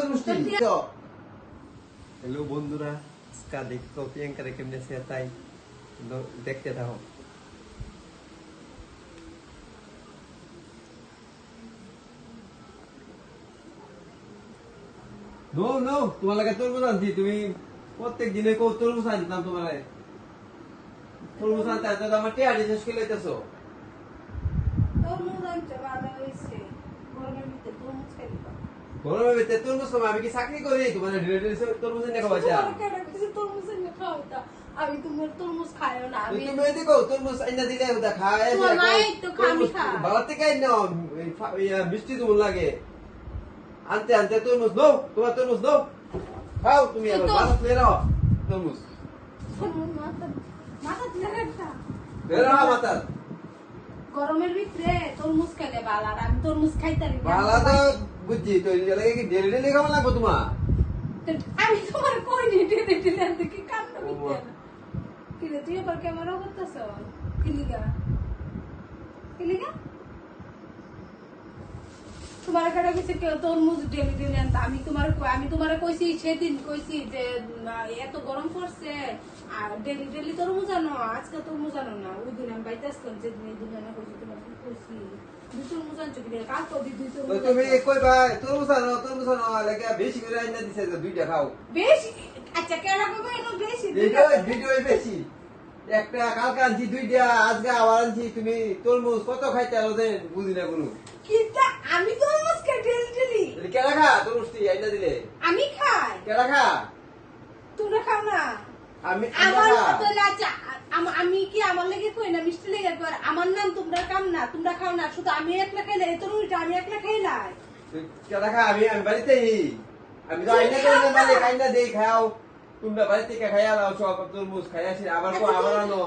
তরমুজটি hello বন্ধুরা, আজকে দেখো প্রিয়াঙ্কারে কেমনে সে তাই দেখতে থাকো। নো নো, তোমার লাগে তরমুজ আনছি। তুমি প্রত্যেক দিনে কো তরমুজ আনতাম তোমার তরমুজ আনতে আনতে আমার টিয়ারি শেষ করে লইতেছো। গরমের ভিতরে তরমুজ খাবো? আমি কি চাকরি করি? তোমার তরমুজ এনে খাওয়াইছা? আমি তোমার তরমুজ খাইও না। আমি তুমি এদিকে তরমুজ এনে দিলে ওটা খায় বাবার থেকে মিষ্টি তোমার লাগে আনতে আনতে তরমুজ নো, তোমার তরমুজ নো খাও। তুমি আবার বাসাত নিয়ে নাও তরমুজ, বের হও মাথার। গরমের ভিতরে তরমুজ খেলে ভালো, আর আমি তরমুজ খাইতারি না। ভালো তো বুঝছি, তো লাগে কি ডেলি ডেলি খাওয়া লাগবো তোমার? আমি তোমার কই নিতে দিতে আনতে কি কান্না মিটে না। কি রে তুই আবার ক্যামেরা করতেছ? কি লিগা? তোমার কাছে কিছু তরমুজ ডেলি ডেলি আনতে। আমি তোমার কইছি, সেদিন কইছি যে এত গরম পড়ছে আর ডেলি ডেলি তরমুজ আনো, আজকে তরমুজ আনো না। ওই দিন আমি বাইতে আসলাম, যেদিন এই দিন আনা কইছি তোমার কইছি দুই তরমুজ আনছো কি কাল তো দুই তরমুজ। তুমি কই ভাই তরমুজ আনো লাগে বেশি করে আইনা দিছে, দুইটা খাও বেশি। আচ্ছা কেডা কইবো এনো বেশি? ভিডিও বেশি। একটা কালকে আনছি দুইটা, আজকে আবার আনছি। তুমি তরমুজ কত খাইতে আলো দেন বুঝি না কোনো। কিটা আমি তরমুজ খাই ডেলি ডেলি? কেডা খা তরমুজটি আইনা দিলে? আমি খাই। কেডা খা? তোমরা খাও না? আমি আমার তো লাচা। আমি কি আমার লাগে কই না মিষ্টি লেগে পর আমার নাম তোমরা কাম না, তোমরা খাও না। শুধু আমি একলা খাইলে এত রুইটা আমি একলা খাইলাই। কেডা খা? আমি বাড়িতেই আমি তো আইনা করে মানে আইনা দেই খাও। তোমরা বাড়ি থেকে খাইয়া দাও সব তরমুজ খাই আসি আবার কো আবার আনো।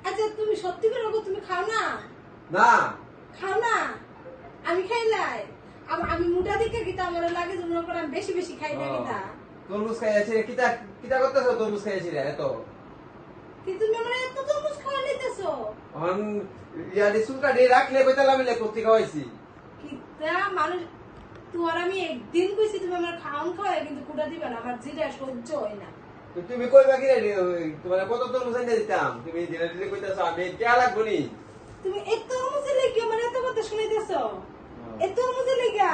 আচ্ছা তুমি সত্যি করে বলো তুমি খাও না? না খাও না? আমি খাইলাই। আমি মোটা দিকে কিতা আমার লাগে যে মনে করে আমি বেশি বেশি খাই না কিতা। তরমুজ খাই আসি কিতা কিতা করতেছো? তরমুজ খাই আসি রে এত কি তুমি আমার এত তরমুজ খাওয়া নিতেছো? অন ইয়াদি সুলকা ডে রাখলে কইতালা মিলে করতে খাওয়াইছি। কিতা মানুষ তোমার আমি একদিন কইছি তুমি আমার খাওন খাওয়াই কিন্তু কুড়া দিবা না, আমার জিরা সহ্য হয় না। তো তুমি কই বাকি রে? তোমার কত তরমুজ আইনা দিতাম, তুমি দিলে দিলে কইতাছো আমি টিয়া লাগবো নি। তুমি এত তরমুজের লেগে মানে এত কথা শুনাইতেছো? এত তরমুজের লেগা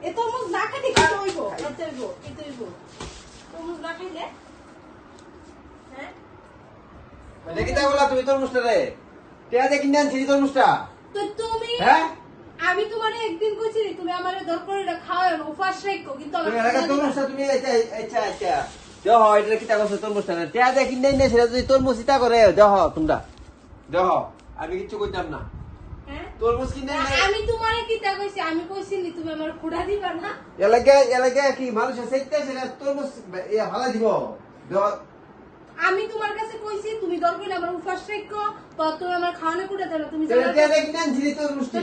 এত তরমুজ না খাইলে কি হইব? এত হইব তরমুজ না খাইলে। হ্যাঁ মানে কিতা বলা তুমি তরমুজটা রে? টিয়া দেখি না আনছি তরমুজটা। তো তুমি হ্যাঁ আমি তোমারে একদিন কইছি তুমি আমারে দরকার এটা খাওয়াও না, উপাস রাখো কিন্তু তুমি এলাকা তরমুজটা তুমি আচ্ছা দেহ এটা কিতা করছো তরমুজটা না? টিয়া দেখি নাই না সেটা যদি তরমুজ ইতা করে দেহ তোমরা দেহ, আমি কিচ্ছু কইতাম না। হ্যাঁ তরমুজ কিনে আমি তোমারে কি তা কইছি? আমি কইছি নি তুমি আমার খুড়া দিবা না? এলাকা কি মানুষের চাইতে সেটা তরমুজ ভালো দিব। আমি তোমার কাছে কইছি তুমি দরকার হলে আমার উপাস রাখো, তো তুমি আমার খাওয়ানো কুড়া দেবে তুমি টিয়া দেখি না আনছি তরমুজটি।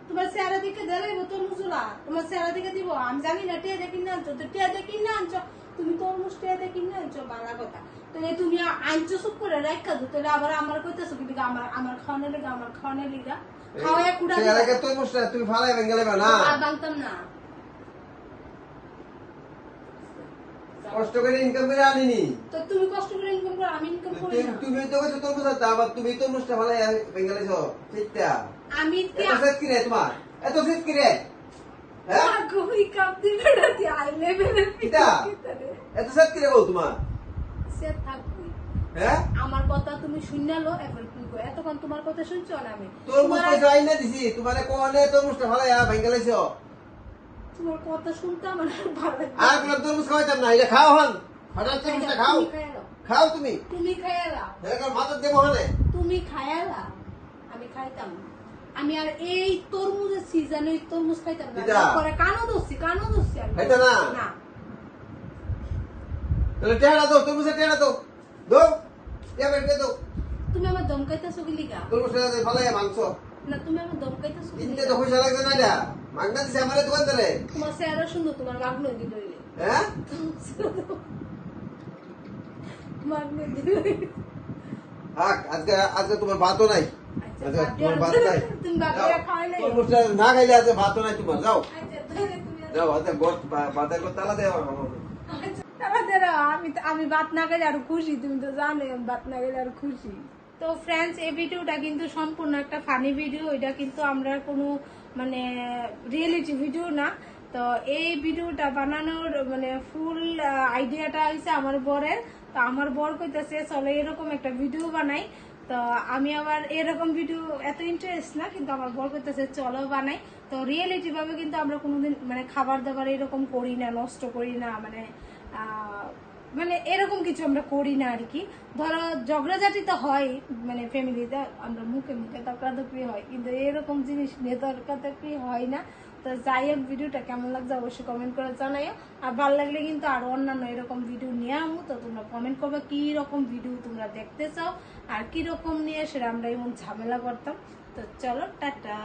তোমার চেহারা দিকে দিলে তরমুজুলা তোমার চেহারা দিকে দিব? আমি জানি না টিয়া দেখি না আনছো, তো টিয়া দেখি না আনছো তুমি তরমুজ টিয়া দেখি না আনছো বাংলা কথা। তাহলে তুমি আনছো চুপ করে রাখা দো, তাহলে আবার আমার কইতেছো কিন্তু আমার খাওয়ানোর লেগা আমার খাওয়ানোর লেগা খাওয়ায় কুড়া তরমুজটা তুমি ফালাই ভেঙে লেবা না? বাংতাম না। কষ্ট করে ইনকাম করে আনিনি তো তুমি কষ্ট করে ইনকাম করো, আমি ইনকাম করি না। তুমি তো কইছো তরমুজ আনতে, আবার তুমি তরমুজটা ফালাই ভেঙে লেছো ঠিকটা। আমি এত সেট কি রে তোমার? এত সেট কি রে? হ্যাঁ কই কাপ দিবে না তুই আই লেভেলের কিটা এত সেট কি রে বউ তোমার? সে থাকবি। হ্যাঁ আমার কথা তুমি শুননালো এখন কি কই এতক্ষণ তোমার কথা শুনছো না? আমি তরমুজ কইছো আইনা দিছি, তোমারে কোনে তরমুজটা ফালাই ভেঙে লেছো? তোমার কথা শুনতে আমার ভালো লাগে। আর কোন তরমুজ খাওয়াইতাম না, এটা খাও হন ফাটার তরমুজটা খাও। খাও তুমি খায়ালা এরকম মাথার দেবো হানে তুমি খায়ালা আমি খাইতাম না। আমি আর এই তরমুজের সিজনে তরমুজ খাইতাম না। পরে কানো দোষি আমি খাইতা না? না তাহলে টেড়া দাও, তরমুজের টেড়া দাও দাও ইয়া বের দাও। তুমি আমার দমকাইতাছো কি লিগা? তরমুজটা ফালাই মাংস না তুমি আমার দমকাইতাছো কি কিনতে লিগা? তো পয়সা লাগবে না, এটা মাগনা দিছে আমারে দোকানদারে। তোমার চেহারা সুন্দর, তোমার মাগনো দিল হ্যাঁ মাগনো দিল। আজকে তোমার ভাতও নাই। আচ্ছা, তোমার ভাত নাই? তুমি ভাত যাও, খাওয়াইলে তরমুজটা না খাইলে আছে ভাতও নাই তোমার, যাও আচ্ছা, তাহলে তুমি যাও, আচ্ছা ভাতের করে তালা দেওয়া আমি ভাত না খেলে আরো খুশি, তুমি তো জানো আমি ভাত না খেলে আরো খুশি। তো ফ্রেন্ডস, এই ভিডিওটা কিন্তু সম্পূর্ণ একটা ফানি ভিডিও, এটা কিন্তু আমরা কোনো মানে রিয়েলিটি ভিডিও না। তো এই ভিডিওটা বানানোর মানে ফুল আইডিয়াটা হয়েছে আমার বরের। তো আমার বর কইতেছে চলো এরকম একটা ভিডিও বানাই। তো আমি আবার এরকম ভিডিও এত ইন্টারেস্ট না, কিন্তু আমার বর কইতেছে চলো বানাই। তো রিয়েলিটি ভাবে কিন্তু আমরা কোনোদিন মানে খাবার দাবার এরকম করি না, নষ্ট করি না, মানে এরকম কিছু আমরা করি না আর কি। ধরো ঝগড়াঝাটি তো হয় মানে ফ্যামিলিতে, আমরা মুখে মুখে তর্কাতর্কি হয়, কিন্তু এরকম জিনিস নিয়ে তর্কাতর্কি হয় না। তো যাই হোক, ভিডিওটা কেমন লাগছে অবশ্যই কমেন্ট করে জানাইও। আর ভালো লাগলে কিন্তু আরো অন্যান্য এরকম ভিডিও নিয়ে আমু, তো তোমরা কমেন্ট করবে কি রকম ভিডিও তোমরা দেখতে চাও আর কি রকম নিয়ে সেটা আমরা এমন ঝামেলা করতাম। তো চলো টাটা।